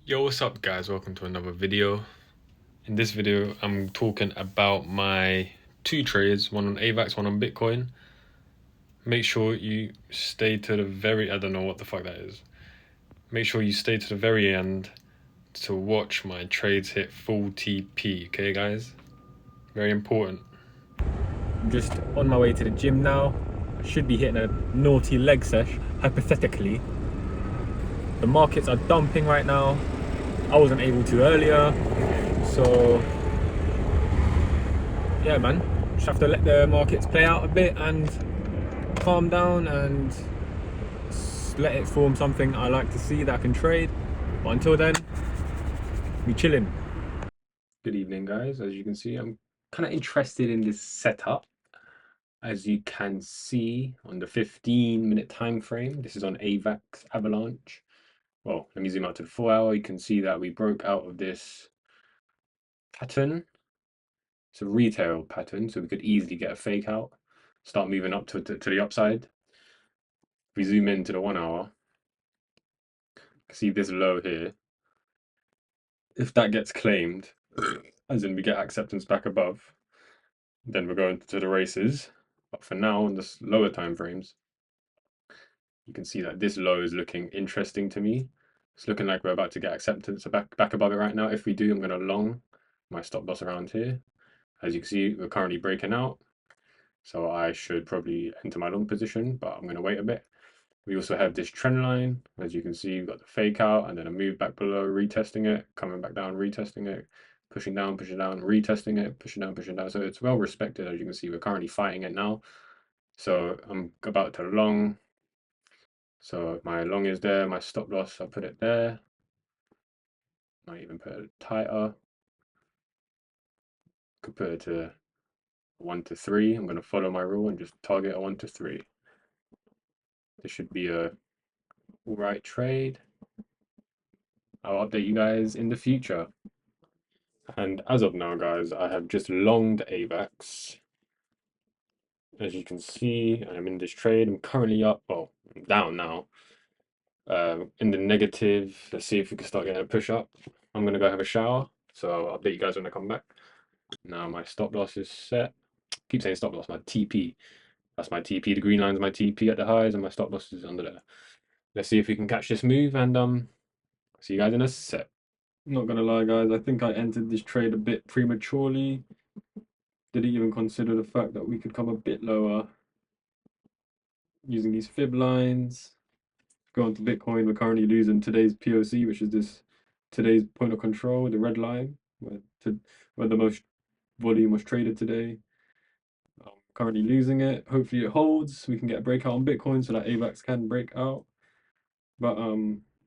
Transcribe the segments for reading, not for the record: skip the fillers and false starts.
Yo, what's up, guys? Welcome to another video. In this video, I'm talking about my two trades, one on AVAX, one on Bitcoin. Make sure you stay to the very, I don't know what the fuck that is. Make sure you stay to the very end to watch my trades hit full TP, okay, guys? Very important. I'm just on my way to the gym now. I should be hitting a naughty leg sesh, hypothetically. The markets are dumping right now. I wasn't able to earlier, so yeah, man, just have to let the markets play out a bit and calm down and let it form something I like to see that I can trade. But until then, be chilling. Good evening, guys. As you can see, I'm kind of interested in this setup. As you can see on the 15-minute time frame, this is on AVAX Avalanche. Well, let me zoom out to the 4 hour. You can see that we broke out of this pattern. It's a retail pattern, so we could easily get a fake out, start moving up to the upside. If we zoom into the 1 hour, you can see this low here. If that gets claimed, as in we get acceptance back above, then we're going to the races. But for now, on the lower time frames, you can see that this low is looking interesting to me. It's looking like we're about to get acceptance back above it right now. If we do, I'm going to long my stop loss around here. As you can see, we're currently breaking out. So I should probably enter my long position, but I'm going to wait a bit. We also have this trend line. As you can see, we've got the fake out and then a move back below, retesting it, coming back down, retesting it, pushing down, retesting it, pushing down, pushing down. So it's well respected. As you can see, we're currently fighting it now. So I'm about to long. So my long is there, my stop loss, I'll put it there. Might even put it tighter. Could put it to 1 to 3. I'm going to follow my rule and just target a 1 to 3. This should be a all right trade. I'll update you guys in the future. And as of now, guys, I have just longed AVAX. As you can see, I'm in this trade. I'm currently up, well, I'm down now. In the negative. Let's see if we can start getting a push up. I'm going to go have a shower. So I'll update you guys when I come back. Now my stop loss is set. Keep saying stop loss, my TP. That's my TP. The green line is my TP at the highs, and my stop loss is under there. Let's see if we can catch this move, and see you guys in a sec. Not gonna lie, guys, I think I entered this trade a bit prematurely. Didn't even consider the fact that we could come a bit lower using these fib lines. Go on to Bitcoin, we're currently losing today's POC, which is this today's point of control, the red line, where the most volume was traded today. I'm currently losing it. Hopefully it holds. We can get a breakout on Bitcoin so that AVAX can break out. But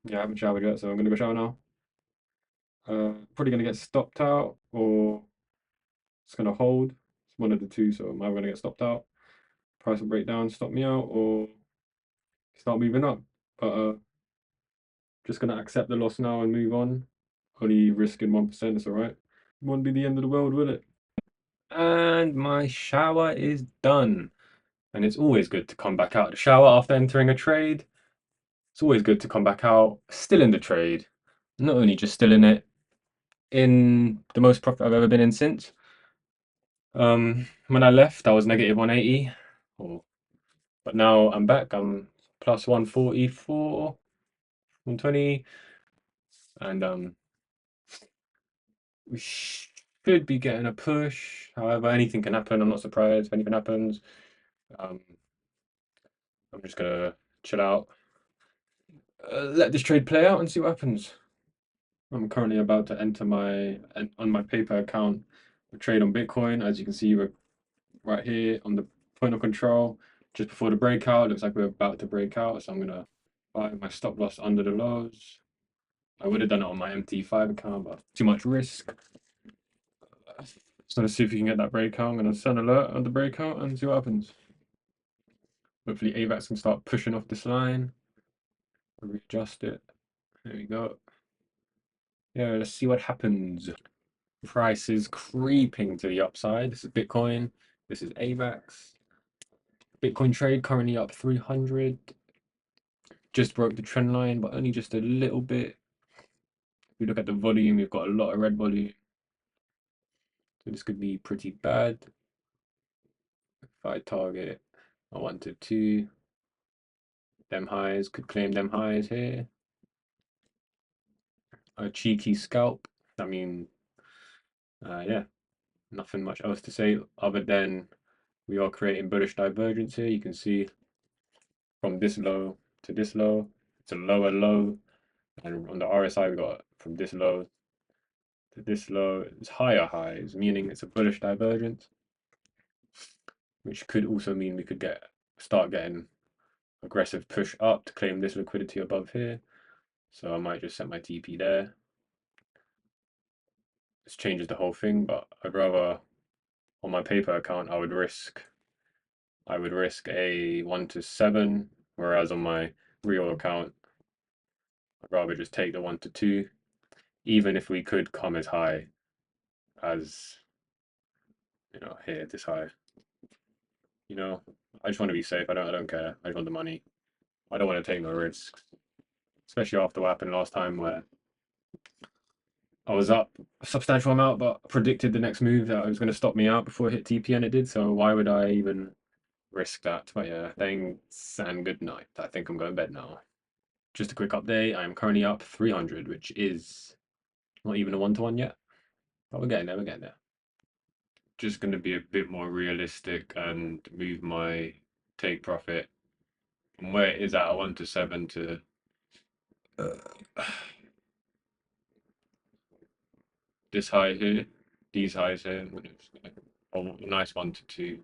yeah, I haven't showered yet, so I'm gonna go shower now. Probably gonna get stopped out, or it's gonna hold. It's one of the two, so I'm either gonna get stopped out, price will break down, stop me out, or start moving up. But just gonna accept the loss now and move on. Only risking 1%, it's alright. Won't be the end of the world, will it? And my shower is done. And it's always good to come back out of the shower after entering a trade. It's always good to come back out, still in the trade. Not only just still in it, in the most profit I've ever been in since. When I left, I was negative 180, but now I'm back. I'm plus 144, 120, and we should be getting a push. However, anything can happen. I'm not surprised if anything happens. I'm just gonna chill out, let this trade play out, and see what happens. I'm currently about to enter on my paper account a trade on Bitcoin. As you can see, we're right here on the point of control just before the breakout. Looks like we're about to break out, so I'm gonna buy my stop loss under the lows. I would have done it on my MT5 account, but too much risk. So let's see if we can get that breakout. I'm gonna send alert on the breakout and see what happens. Hopefully AVAX can start pushing off this line. Readjust it. There we go. Yeah, let's see what happens. Price is creeping to the upside. This is Bitcoin. This is AVAX. Bitcoin trade currently up 300. Just broke the trend line, but only just a little bit. we look at the volume, we've got a lot of red volume. So this could be pretty bad. If I target a 1 to 2, them highs, could claim them highs here. A cheeky scalp. I mean, yeah, nothing much else to say other than we are creating bullish divergence here. You can see from this low to this low, it's a lower low. And on the RSI, we got from this low to this low, it's higher highs, meaning it's a bullish divergence, which could also mean we could start getting aggressive push up to claim this liquidity above here. So I might just set my TP there. This changes the whole thing, but I'd rather on my paper account I would risk a 1 to 7, whereas on my real account I'd rather just take the 1 to 2, even if we could come as high as here, this high. I just want to be safe. I don't care. I just want the money. I don't want to take no risks, especially after what happened last time where I was up a substantial amount, but predicted the next move that it was going to stop me out before it hit TP, and it did. So why would I even risk that? But yeah, thanks and good night. I think I'm going to bed now. Just a quick update. I am currently up 300, which is not even a 1-to-1 yet, but we're getting there. We're getting there. Just going to be a bit more realistic and move my take profit from where it is at a 1 to 7 to this high here, these highs here. A nice 1 to 2.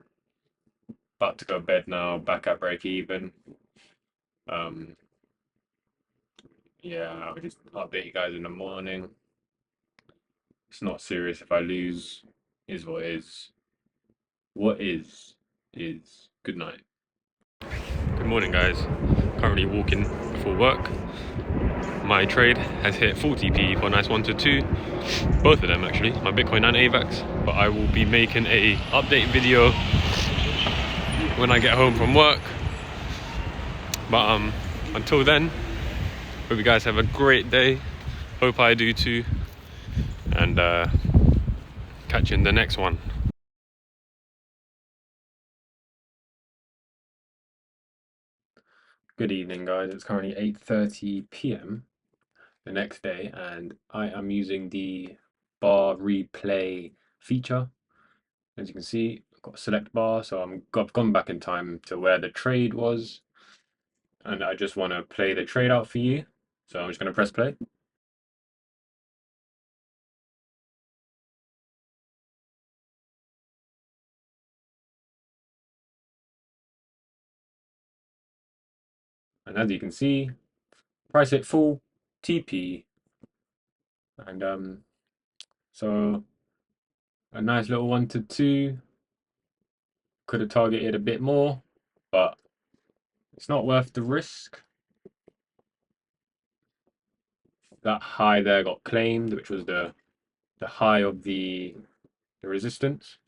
About to go to bed now, back at break even. Yeah, I'll just update you guys in the morning. It's not serious if I lose, is what is. What is good night. Good morning, guys. Currently walking before work. My trade has hit 40p for a nice 1 to 2. Both of them actually, my Bitcoin and AVAX. But I will be making a update video when I get home from work. But until then, hope you guys have a great day. Hope I do too. And catch you in the next one. Good evening, guys. It's currently 8:30 p.m. the next day, and I am using the bar replay feature. As you can see, I've got a select bar, so I've gone back in time to where the trade was, and I just want to play the trade out for you. So I'm just going to press play. And as you can see, price hit full TP, and so a nice little 1 to 2. Could have targeted a bit more, but it's not worth the risk. That high there got claimed, which was the high of the resistance.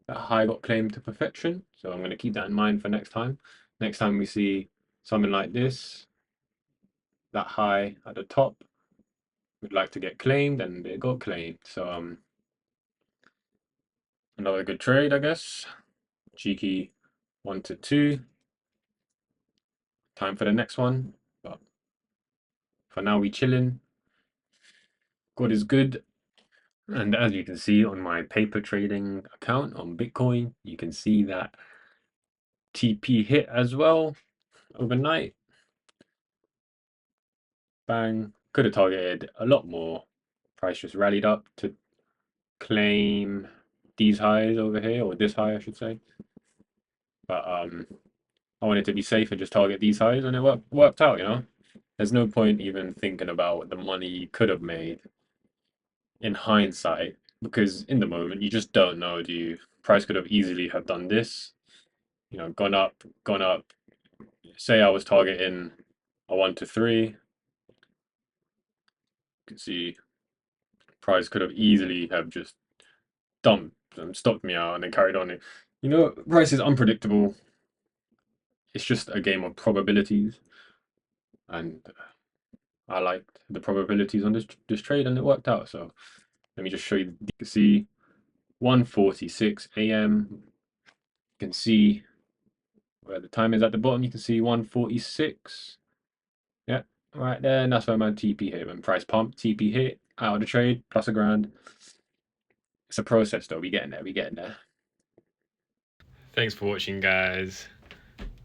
That high got claimed to perfection, so I'm going to keep that in mind for next time. Next time we see something like this, that high at the top would like to get claimed, and it got claimed. So another good trade, I guess. Cheeky 1 to 2. Time for the next one, but for now we chilling. God is good. And as you can see on my paper trading account on Bitcoin, you can see that TP hit as well overnight. Bang. Could have targeted a lot more. Price just rallied up to claim these highs over here, or this high, I should say. But I wanted to be safe and just target these highs, and it worked out. There's no point even thinking about the money you could have made in hindsight, because in the moment you just don't know, do you? Price could have easily have done this, gone up, gone up. Say I was targeting a 1 to 3. You can see price could have easily have just dumped and stopped me out and then carried on. Price is unpredictable. It's just a game of probabilities. And I liked the probabilities on this trade and it worked out. So let me just show you. You can see 1:46 a.m. You can see where the time is at the bottom. You can see 1:46. Yeah, right there. And that's where my TP hit. When price pump, TP hit, out of the trade, plus a grand. It's a process though. We getting there. We getting there. Thanks for watching, guys.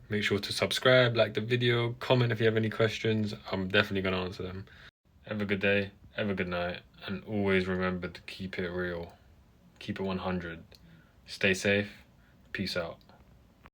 Make sure to subscribe, like the video, comment if you have any questions. I'm definitely going to answer them. Have a good day, have a good night, and always remember to keep it real. Keep it 100. Stay safe. Peace out.